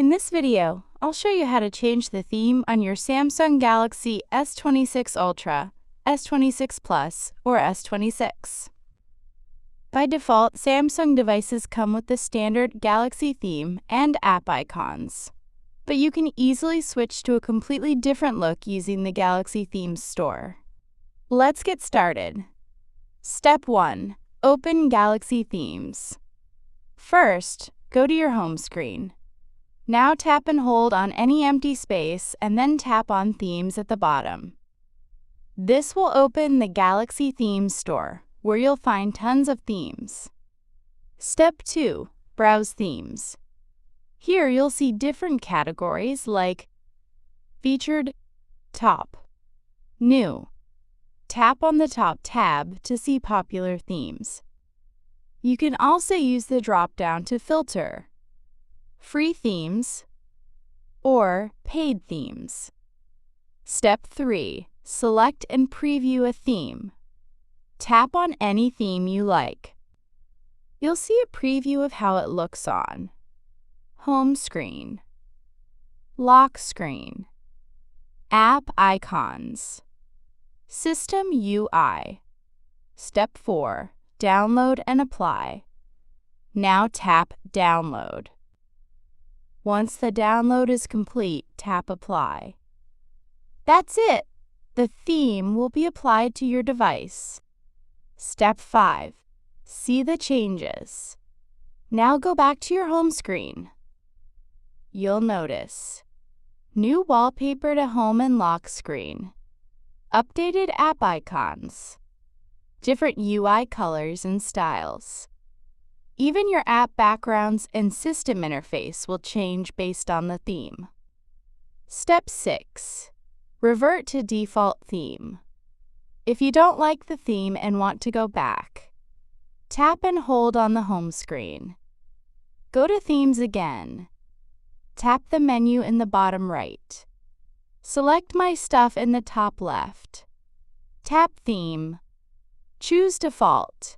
In this video, I'll show you how to change the theme on your Samsung Galaxy S26 Ultra, S26 Plus, or S26. By default, Samsung devices come with the standard Galaxy theme and app icons. But you can easily switch to a completely different look using the Galaxy Themes store. Let's get started. Step 1. Open Galaxy Themes. First, go to your home screen. Now tap and hold on any empty space and then tap on Themes at the bottom. This will open the Galaxy Themes store, where you'll find tons of themes. Step 2. Browse Themes. Here you'll see different categories like Featured, Top, New. Tap on the top tab to see popular themes. You can also use the drop-down to filter free themes or paid themes. Step 3. Select and preview a theme. Tap on any theme you like. You'll see a preview of how it looks on home screen, lock screen, app icons, system UI. Step 4. Download and apply. Now tap Download. Once the download is complete, tap Apply. That's it! The theme will be applied to your device. Step 5. See the changes. Now go back to your home screen. You'll notice new wallpaper to home and lock screen, updated app icons, different UI colors and styles. Even your app backgrounds and system interface will change based on the theme. Step 6. Revert to default theme. If you don't like the theme and want to go back, tap and hold on the home screen. Go to Themes again. Tap the menu in the bottom right. Select My Stuff in the top left. Tap Theme. Choose Default.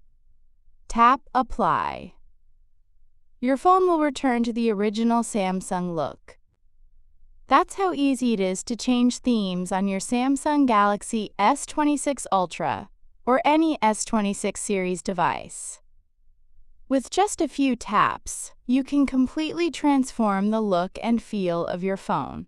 Tap Apply. Your phone will return to the original Samsung look. That's how easy it is to change themes on your Samsung Galaxy S26 Ultra or any S26 series device. With just a few taps, you can completely transform the look and feel of your phone.